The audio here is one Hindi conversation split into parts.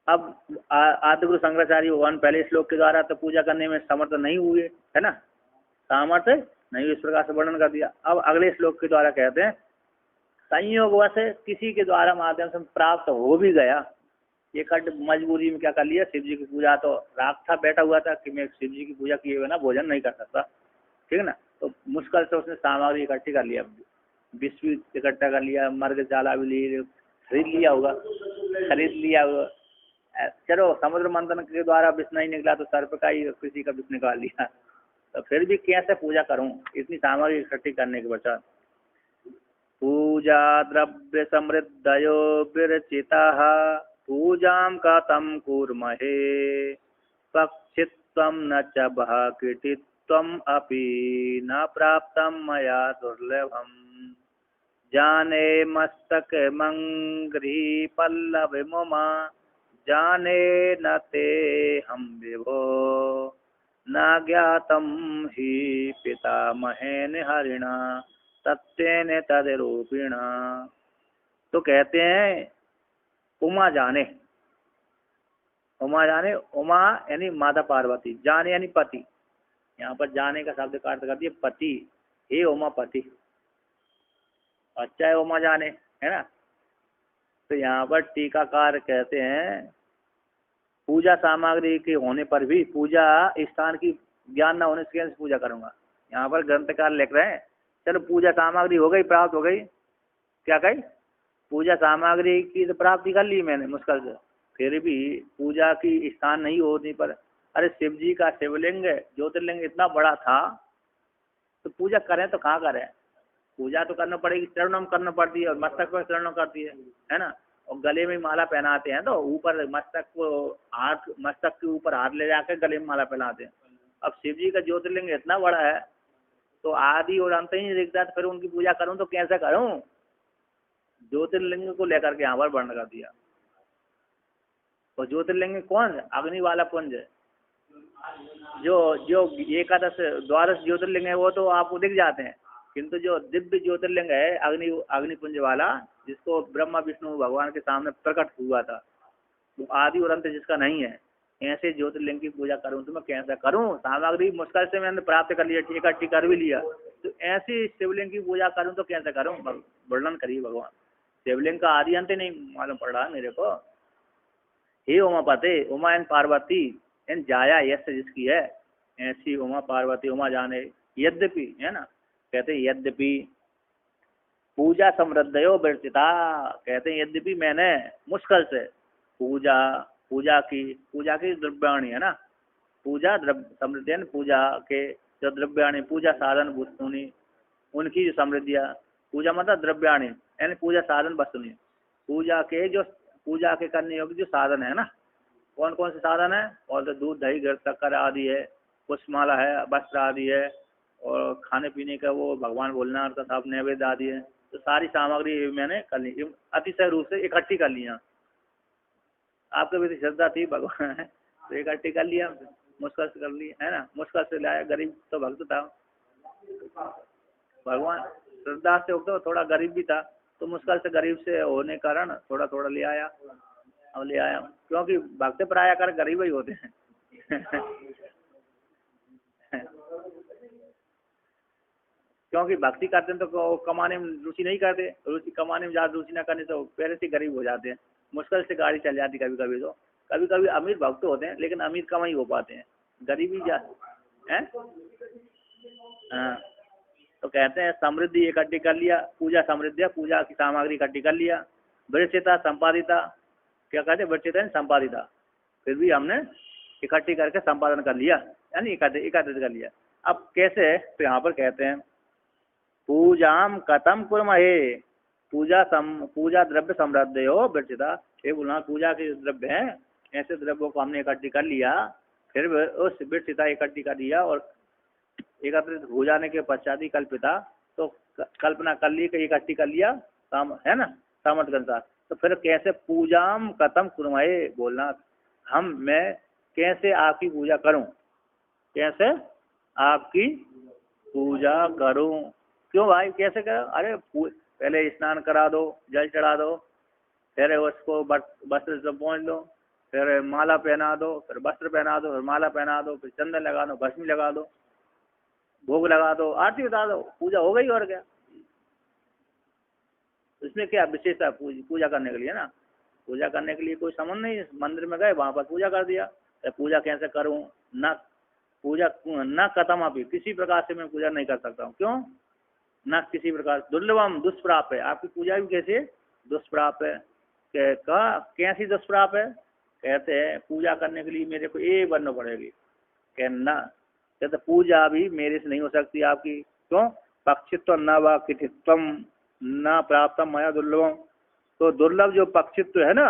अब आदिगुरु शंकराचार्य भगवान पहले श्लोक के द्वारा तो पूजा करने में समर्थ नहीं हुए, है ना, सामर्थ्य नहीं, इस प्रकार से वर्णन कर दिया। अब अगले श्लोक के द्वारा कहते हैं संयोगवश किसी के द्वारा माध्यम से प्राप्त हो भी गया, ये खड्ड मजबूरी में क्या कर लिया, शिव जी की पूजा, तो राग था, बैठा हुआ था कि मैं शिव जी की पूजा किए बिना भोजन नहीं कर सकता, ठीक है ना, तो मुश्किल से उसने सामग्री इकट्ठी कर लिया, विष भी इकट्ठा कर लिया, मर्ग जाला भी लिए, खरीद लिया होगा, चलो समुद्र मंथन के द्वारा विष नहीं निकला तो सर्प का ही किसी का विष निकाल लिया, तो फिर भी कैसे पूजा करूं इतनी सामग्री इकट्ठी करने के पश्चात। पूजा द्रव्य समृद्धयो विरचिता पूजां कथं कुर्महे पक्षित्वं न च बहकीटित्वम् अपि न प्राप्तं मया दुर्लभम् जाने मस्तक मंग्री पल्लव मुमा जाने न ते हम विभो न ज्ञातम ही पितामहेन हरिणा सत्येन तद्रूपिणा। तो कहते हैं उमा जाने, उमा जाने, उमा यानी माता पार्वती, जाने यानी पति, यहाँ पर जाने का शब्द का अर्थ कर दिया पति, हे उमा पति, अच्छा है उमा जाने, है ना। तो यहाँ पर टीकाकार कहते हैं पूजा सामग्री के होने पर भी पूजा स्थान की ज्ञान न होने से कैसे पूजा करूंगा। यहाँ पर ग्रंथकार लिख रहे हैं चलो पूजा सामग्री हो गई, प्राप्त हो गई, क्या कही, पूजा सामग्री की तो प्राप्ति कर ली मैंने मुश्किल से, फिर भी पूजा की स्थान नहीं होने पर, अरे शिव जी का शिवलिंग ज्योतिर्लिंग इतना बड़ा था तो पूजा करें तो कहाँ करें, पूजा तो करना पड़ेगी, चरणों में करना पड़ती है और मस्तक पर चरणों करती है ना, और गले में माला पहनाते हैं तो ऊपर मस्तक को हाथ, मस्तक के ऊपर हाथ ले जाकर गले में माला पहनाते हैं। अब शिव जी का ज्योतिर्लिंग इतना बड़ा है तो आदि और अंत ही नहीं दिखता, तो फिर उनकी पूजा करूं तो कैसे करूं, ज्योतिर्लिंग को लेकर के यहाँ पर वर्णन कर दिया। और ज्योतिर्लिंग कौन, अग्नि वाला पुंज, जो जो एकादश द्वादश ज्योतिर्लिंग है वो तो आपको दिख जाते हैं, किंतु जो दिव्य ज्योतिर्लिंग है अग्निपुंज वाला, जिसको ब्रह्मा विष्णु भगवान के सामने प्रकट हुआ था, वो आदि और अंत जिसका नहीं है, ऐसे ज्योतिर्लिंग की पूजा करूं तो मैं कैसे करूं, सामग्री मुश्किल से मैंने प्राप्त कर लिया, इकट्ठी कर भी लिया, तो ऐसी शिवलिंग की पूजा करूं तो कैसे करूं, वर्णन करिए भगवान। शिवलिंग का आदि अंत नहीं मालूम पड़ रहा मेरे को। हे उमापते, उमा एन पार्वती एन जाया यश जिसकी है, ऐसी उमा पार्वती उमा जाने, यद्यपि, है ना, कहते हैं यद्यपि पूजा समृद्धयो वर्तिता, कहते हैं यद्यपि मैंने मुश्किल से पूजा की द्रव्याणी, है ना, पूजा द्रव्य समृद्धि, पूजा के जो द्रव्याणी, पूजा साधन वस्तुनि, उनकी जो समृद्धियाँ, पूजा मतलब द्रव्याणी यानी पूजा साधन वस्तुनि, पूजा के जो पूजा के करने योग्य जो साधन है ना, कौन कौन से साधन है, और तो दूध दही घृत शक्कर आदि है, पुष्पमाला है, वस्त्र आदि है, और खाने पीने का वो भगवान भोलेनाथ का सब नैवेद्य आदि है, तो सारी सामग्री मैंने कर ली, अतिशय रूप से इकट्ठी कर लिया। आपके भी श्रद्धा थी भगवान तो इकट्ठी कर लिया, मुश्किल से कर ली, है ना, मुश्किल से लाया, गरीब तो भक्त था भगवान, श्रद्धा से तो थोड़ा गरीब भी था, तो मुश्किल से गरीब से होने कारण थोड़ा थोड़ा ले आया, अब ले आया, क्योंकि भक्त प्राय कर गरीब ही होते हैं क्योंकि भक्ति करते हैं तो कमाने में रुचि नहीं करते, रुचि कमाने में ज़्यादा रुचि ना करने तो पहले से गरीब हो जाते हैं, मुश्किल से गाड़ी चल जाती कभी कभी, तो कभी कभी अमीर भक्त होते हैं लेकिन अमीर कम ही हो पाते हैं, गरीबी जा है। हाँ, तो कहते हैं समृद्धि इकट्ठी कर लिया, पूजा समृद्धि, पूजा की सामग्री इकट्ठी कर लिया, वृक्षिता संपादिता, क्या कहते हैं, वृक्षिता संपादिता, फिर भी हमने इकट्ठी करके संपादन कर लिया, यानी एकत्रित कर लिया। अब कैसे, तो यहाँ पर कहते हैं पूजाम कथम कुर्महे, पूजा द्रव्य समृद्धि हो वृक्षिता, ये बोलना पूजा के द्रव्य हैं, ऐसे द्रव्यों को हमने इकट्ठी कर लिया, फिर उस वृक्षिता इकट्ठी कर लिया और एकत्रित हो जाने के पश्चात ही कल्पिता, तो कल्पना कर ली कि इकट्ठी कर लिया, है ना, सामर्थ्य के अनुसार, तो फिर कैसे पूजाम कथम कुर्महे, बोलना मैं कैसे आपकी पूजा करूं, कैसे आपकी पूजा करूं, क्यों भाई कैसे करो, अरे पहले स्नान करा दो, जल चढ़ा दो, फिर उसको वस्त्र से पहुँच लो, फिर माला पहना दो, फिर वस्त्र पहना दो, फिर माला पहना दो, फिर चंदन लगा दो, भस्मी लगा दो, भोग लगा दो, आरती बता दो, पूजा हो गई। और क्या इसमें क्या विशेषता पूजा करने के लिए ना, पूजा करने के लिए कोई संबंध नहीं। मंदिर में गए, वहां पर पूजा कर दिया। तो पूजा कैसे करूं ना, पूजा न कथम अभी, किसी प्रकार से मैं पूजा नहीं कर सकता हूँ। क्यों? न किसी प्रकार, दुर्लभम दुष्प्राप है। आपकी पूजा भी कैसे दुष्प्राप है? कैसी दुष्प्राप है? कहते हैं पूजा करने के लिए मेरे को ये बनना पड़ेगी। कहना कहते पूजा भी मेरे से नहीं हो सकती आपकी। क्यों? पक्षित्व न व किटित्व न प्राप्त मया दुर्लभम। तो दुर्लभ जो पक्षित्व है ना,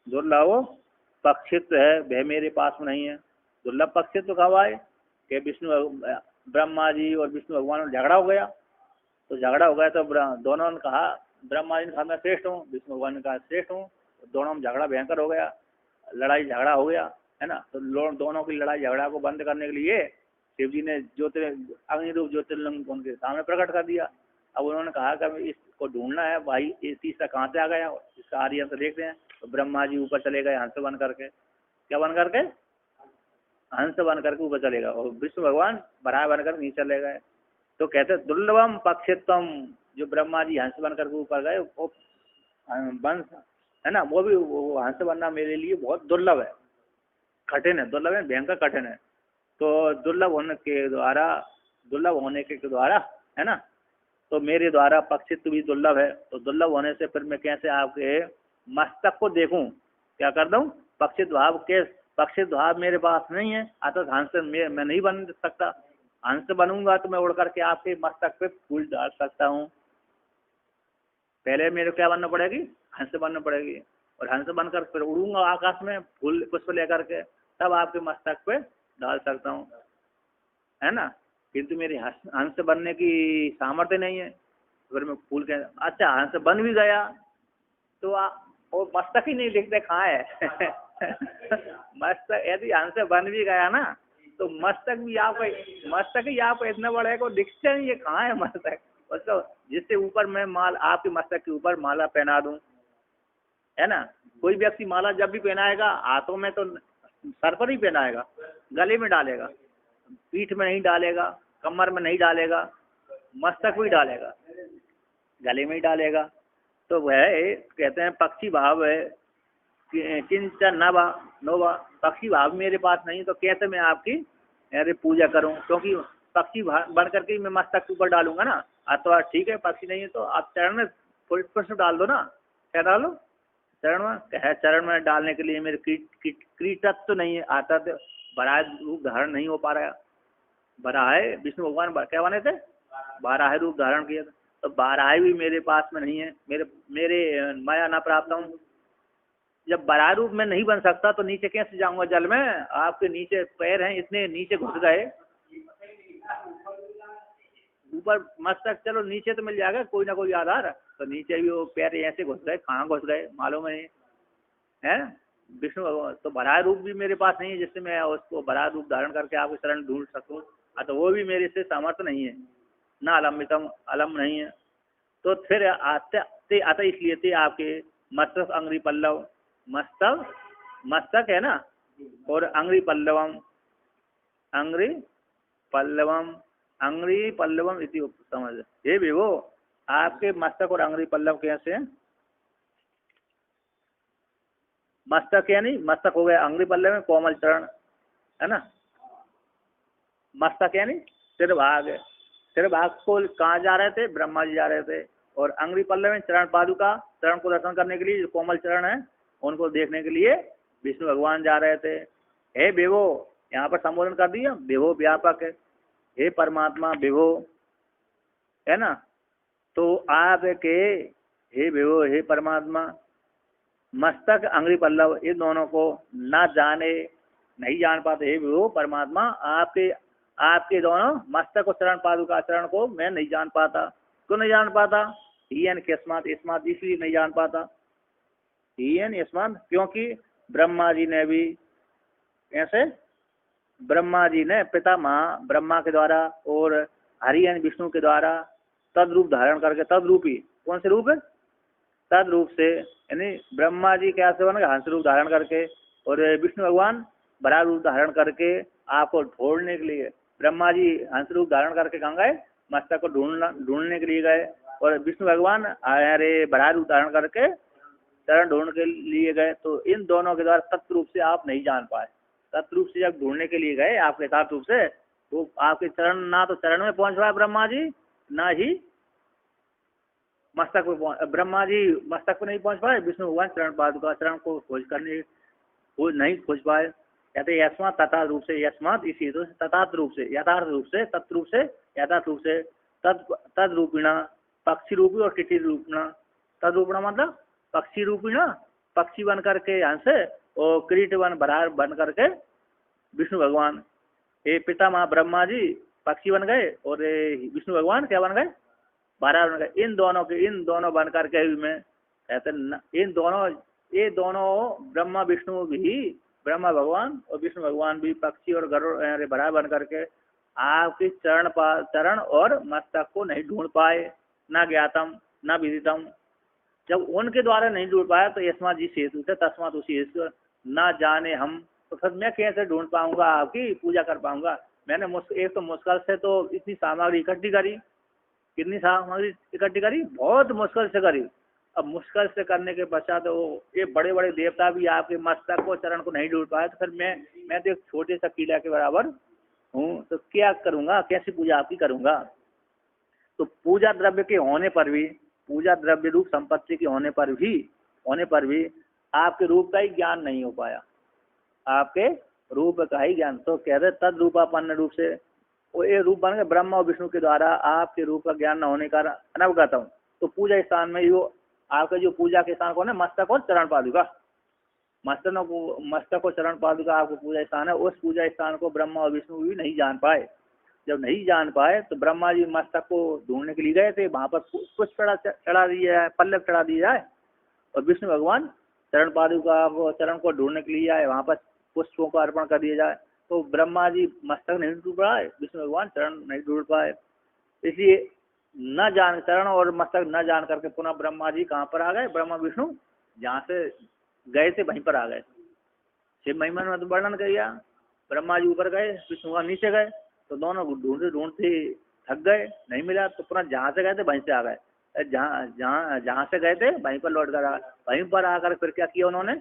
दुर्लभ पक्षित्व है वह मेरे पास में नहीं है। दुर्लभ पक्षित्व कब आए कि ब्रह्मा जी और विष्णु भगवान में झगड़ा हो गया। तो झगड़ा हो गया तो दोनों ने कहा, ब्रह्मा जी ने कहा मैं श्रेष्ठ हूँ, विष्णु भगवान ने कहा श्रेष्ठ हूँ। दोनों में झगड़ा भयंकर हो गया, लड़ाई झगड़ा हो गया, है ना। तो दोनों की लड़ाई झगड़ा को बंद करने के लिए शिव जी ने अग्नि रूप ज्योतिर्लिंग उनके सामने प्रकट कर दिया। अब उन्होंने कहा कि इसको ढूंढना है भाई, ये तीसरा कहाँ से आ गया, इसका आर्य तो देखते हैं। तो ब्रह्मा जी ऊपर चले गए हंस बन करके। क्या बन करके? हंस बन करके ऊपर चलेगा, और विष्णु भगवान बराह बनकर नीचे चले गए। तो कहते दुर्लभम पक्षित्वम, जो ब्रह्मा जी हंस बन करके ऊपर गए वो वंश है ना, वो भी वो हंस बनना मेरे लिए बहुत दुर्लभ है, कठिन है। दुर्लभ है, भयंकर कठिन है। तो दुर्लभ होने के द्वारा, दुर्लभ होने के द्वारा है ना, तो मेरे द्वारा पक्षित्व भी दुर्लभ है। तो दुर्लभ होने से फिर मैं कैसे आपके मस्तक को देखूं, क्या कर दूं? पक्षित्व भाव के, पक्षित्व भाव मेरे पास नहीं है, अतः हंस मैं नहीं बन सकता। हंस बनूंगा तो मैं उड़ करके आपके मस्तक पे फूल डाल सकता हूँ। पहले मेरे क्या बनना पड़ेगी? हंस बनना पड़ेगी, और हंस बनकर फिर उड़ूंगा आकाश में फूल पुष्प लेकर के, तब आपके मस्तक पे डाल सकता हूँ, है ना। किंतु मेरी हंस बनने की सामर्थ्य नहीं है। अगर मैं फूल के, अच्छा हंस बन भी गया तो वो मस्तक ही नहीं दिखते कहाँ है। मस्तक यदि हंस बन भी गया ना, तो मस्तक भी आपका, मस्तक ही आपको इतना बड़ा है को दिखता नहीं है कहाँ है मस्तक। मतलब जिससे ऊपर मैं माल आपके मस्तक के ऊपर माला पहना दूं, है ना। कोई व्यक्ति माला जब भी पहनाएगा हाथों में तो सर पर ही पहनाएगा, गले में डालेगा, पीठ में नहीं डालेगा, कमर में नहीं डालेगा, मस्तक भी डालेगा, गले में ही डालेगा। तो वह कहते हैं पक्षी भाव है, किंचन नवा नोवा, पक्षी भाव मेरे पास नहीं, तो कैसे मैं आपकी अरे पूजा करूं? क्योंकि पक्षी बन करके मैं मस्तक के ऊपर डालूंगा ना। तो ठीक है, पक्षी नहीं है तो आप चरण में पुष्प डाल दो ना। क्या डालो? चरण में। कहे चरण में डालने के लिए मेरे कीटत्व तो नहीं है, आता तो बराह रूप धारण नहीं हो पा रहा। बराह विष्णु भगवान क्या बने थे? बाराह रूप धारण किया था, तो बाराह भी मेरे पास में नहीं है, मेरे मेरे माया ना प्राप्त हूँ। जब बराह रूप में नहीं बन सकता तो नीचे कैसे जाऊंगा जल में? आपके नीचे पैर हैं, इतने नीचे घुस गए। ऊपर मस्तक चलो नीचे तो मिल जाएगा कोई ना कोई आधार, तो नीचे भी वो पैर ऐसे घुस गए, कहाँ घुस गए मालूम नहीं है। विष्णु भगवान तो बराह रूप भी मेरे पास नहीं है जिससे मैं उसको बराह रूप धारण करके आपके शरण ढूंढ सकूं। तो वो भी मेरे से सामर्थ्य नहीं है, ना अलम्बितम अलम नहीं है। तो फिर आते आता इसलिए थे आपके मस्तक अंग्री पल्लव, मस्तक मस्तक है ना, और अंग्री पल्लवम, अंग्री पल्लवम, अंग्री पल्लवम इति समझ। ये भी वो आपके मस्तक और अंग्री पल्लव कैसे हैं? मस्तक यानी मस्तक हो गया, अंग्री पल्लव में कोमल चरण, है ना। मस्तक यानी सिर भाग, सिर भाग को कहाँ जा रहे थे? ब्रह्मा जी जा रहे थे। और अंग्री पल्लव में चरण पादुका, चरण को दर्शन करने के लिए, जो कोमल चरण है उनको देखने के लिए विष्णु भगवान जा रहे थे। हे विभो, यहाँ पर संबोधन कर दिया, विभो व्यापक है, हे परमात्मा विभो, है ना। तो आपके हे विभो, हे परमात्मा, मस्तक अंग्री पल्लव इन दोनों को ना जाने, नहीं जान पाते। हे विभो परमात्मा, आपके आपके दोनों मस्तक और चरण पादुका चरण को मैं नहीं जान पाता। क्यों नहीं जान पाता? हीन किस्मत इस्मत, इसलिए नहीं जान पाता। हीन इस्मत क्योंकि ब्रह्मा जी ने भी ऐसे, ब्रह्मा जी ने पितामह ब्रह्मा के द्वारा और हरियन विष्णु के द्वारा तद रूप धारण करके, तद रूप ही कौन से रूप है? तद रूप से, यानी ब्रह्मा जी कैसे बन गए? हंस रूप धारण करके, और विष्णु भगवान बड़ा रूप धारण करके आपको ढूंढने के लिए, ब्रह्मा जी हंस रूप धारण करके कहाँ गए, मस्तक को ढूंढने के लिए गए, और विष्णु भगवान अरे बड़ा रूप धारण करके चरण ढूंढ के लिए गए। तो इन दोनों के द्वारा तत्व रूप से आप नहीं जान पाए। तत्व रूप से जब ढूंढने के लिए गए आपके यथार्थ रूप से, तो आपके चरण, ना तो चरण में पहुंच पाए ब्रह्मा जी, ना ही मस्तक पे ब्रह्मा जी मस्तक पे नहीं पहुंच पाए, विष्णु भगवान चरण पादुका चरण को खोज करने वो नहीं खोज पाए। कहते यस्मात् तथा रूप से, यस्मात् इसी तो तथात रूप से, यथार्थ रूप से, तत्व रूप से, यथार्थ रूप से, तद रूपिणा पक्षी रूपी और टिटी रूपिणा। तद रूपिणा मतलब पक्षी रूपिणा, पक्षी बन करके हंस, और किरीट बरार बन करके विष्णु भगवान, ये पिता माँ ब्रह्मा जी पक्षी बन गए, और विष्णु भगवान क्या बन गए, बरार बन गए। इन दोनों बन करके में कहते इन दोनों, ये दोनों ब्रह्मा विष्णु भी, ब्रह्मा भगवान और विष्णु भगवान भी पक्षी और गरुड़ बरार बन करके आपके चरण और मस्तक को नहीं ढूंढ पाए, ना ज्ञातम ना विदितम। जब उनके द्वारा नहीं ढूंढ पाया तो यस्मात् जी हेतु थे, तस्मात् उसी हेतु ना जाने हम, तो फिर मैं कैसे ढूंढ पाऊंगा, आपकी पूजा कर पाऊंगा। मैंने एक तो मुश्किल से तो इतनी सामग्री इकट्ठी करी, कितनी सामग्री इकट्ठी करी, बहुत मुश्किल से करी। अब मुश्किल से करने के पश्चात तो ये बड़े बड़े देवता भी आपके मस्तक को चरण को नहीं ढूंढ पाए, तो फिर मैं तो एक छोटे सा कीड़ा के बराबर हूँ, तो क्या करूँगा, कैसी पूजा आपकी करूँगा। तो पूजा द्रव्य के होने पर भी, पूजा द्रव्य रूप संपत्ति के होने पर भी आपके रूप का ही ज्ञान नहीं हो पाया, आपके रूप का ही ज्ञान। तो कह रहे तद रूपापन्न रूप से, वो ये रूप बन गए ब्रह्मा और विष्णु के द्वारा आपके रूप का ज्ञान न होने का अनवगत हूँ। तो पूजा स्थान में यो आपका जो पूजा के स्थान कौन है, मस्तक और चरण पादुका, मस्तक और चरण पादुका आपको पूजा स्थान है। उस पूजा स्थान को ब्रह्मा और विष्णु भी नहीं जान पाए। जब नहीं जान पाए तो ब्रह्मा जी मस्तक को ढूंढने के लिए गए थे, वहां पर पुष्प चढ़ा दिया जाए, पल्लव चढ़ा दिया जाए, और विष्णु भगवान चरण पादुका चरण को ढूंढने के लिए आए, वहां पर पुष्पों को अर्पण कर दिया जाए। तो ब्रह्मा जी मस्तक नहीं ढूंढ पाए, विष्णु भगवान चरण नहीं ढूंढ पाए। इसलिए न जान, चरण और मस्तक न जान करके पुनः ब्रह्मा जी कहाँ पर आ गए, ब्रह्मा विष्णु जहाँ से गए थे वहीं पर आ गए। शिव महिमा में तो वर्णन किया, ब्रह्मा जी ऊपर गए, विष्णु भगवान नीचे गए, तो दोनों ढूंढते ढूंढते थक गए, नहीं मिला, तो पुनः जहाँ से गए थे वहीं से आ गए। जहाँ से गए थे वहीं पर लौट कर आ गए। वहीं पर आकर फिर क्या किया उन्होंने,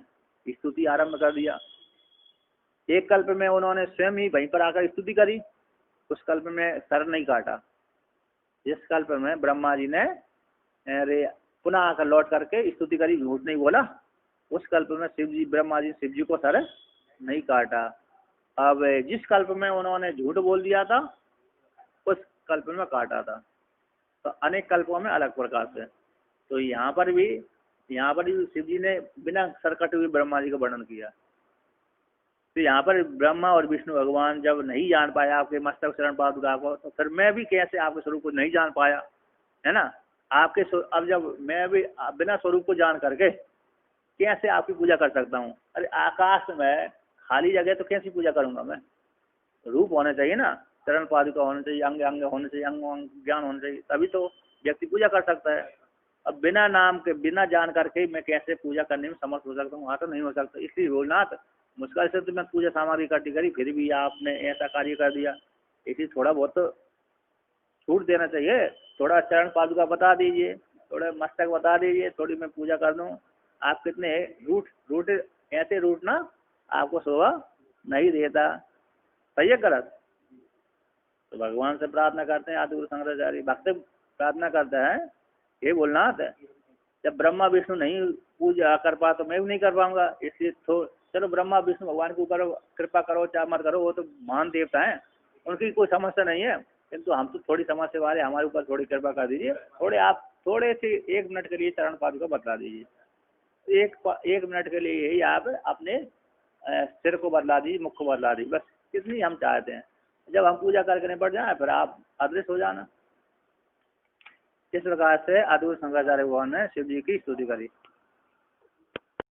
स्तुति आरंभ कर दिया। एक कल्प में उन्होंने स्वयं ही वहीं पर आकर स्तुति करी, उस कल्प में सर नहीं काटा। जिस कल्प में ब्रह्मा जी ने पुनः आकर लौट करके स्तुति करी, झूठ नहीं बोला, उस कल्प में ब्रह्मा जी शिव जी को सर नहीं काटा। अब जिस कल्प में उन्होंने झूठ बोल दिया था, उस कल्प में काटा था। तो अनेक कल्पों में अलग प्रकार से। तो यहाँ पर भी शिव जी ने बिना सर कटे हुए ब्रह्मा जी का वर्णन किया। तो यहाँ पर ब्रह्मा और विष्णु भगवान जब नहीं जान पाया आपके मस्तक चरण पादुका को, तो फिर मैं भी कैसे आपके स्वरूप को नहीं जान पाया, है ना। आपके अब जब मैं भी बिना स्वरूप को जान करके कैसे आपकी पूजा कर सकता हूँ। अरे आकाश में खाली जगह तो कैसी पूजा करूंगा मैं, रूप होने चाहिए ना, चरण पादुका होने चाहिए, अंग अंग होने चाहिए, अंग ज्ञान होने चाहिए, तभी तो व्यक्ति पूजा कर सकता है। अब बिना नाम के, बिना जान करके मैं कैसे पूजा करने में समर्थ हो सकता हूँ, वहाँ तो नहीं हो सकता। इसलिए भोलनाथ मुश्किल से तो मैं पूजा सामग्री इकट्ठी करी, फिर भी आपने ऐसा कार्य कर दिया। इसी थोड़ा बहुत तो छूट देना चाहिए, थोड़ा चरण पादुका बता दीजिए, थोड़ा मस्तक बता दीजिए, थोड़ी मैं पूजा कर दूँ। आप कितने रूट ऐसे रूटना आपको शोभा नहीं देता, सही है गलत। तो भगवान से प्रार्थना करते हैं, आदिगुरु शंकराचार्य भक्त प्रार्थना करता है, ये बोलना है जब ब्रह्मा विष्णु नहीं पूजा कर पा तो मैं भी नहीं कर पाऊंगा। इसलिए चलो ब्रह्मा विष्णु भगवान के ऊपर कृपा करो चाहे मत करो, वो तो महान देवता हैं, उनकी कोई समस्या नहीं है, किंतु हम तो थोड़ी समस्या वाले, हमारे ऊपर थोड़ी कृपा कर दीजिए। आप थोड़े से 1 मिनट के लिए चरण पादुका बतला दीजिए, एक मिनट के लिए ही आप अपने सिर को बदला दीजिए, मुख को बदला दीजिए, बस कितनी हम चाहते हैं। जब हम पूजा करके निपट जाए फिर आप अदृश्य हो जाना। इस प्रकार से आदिगुरु शंकराचार्य भगवान ने शिव जी की स्तुति करी।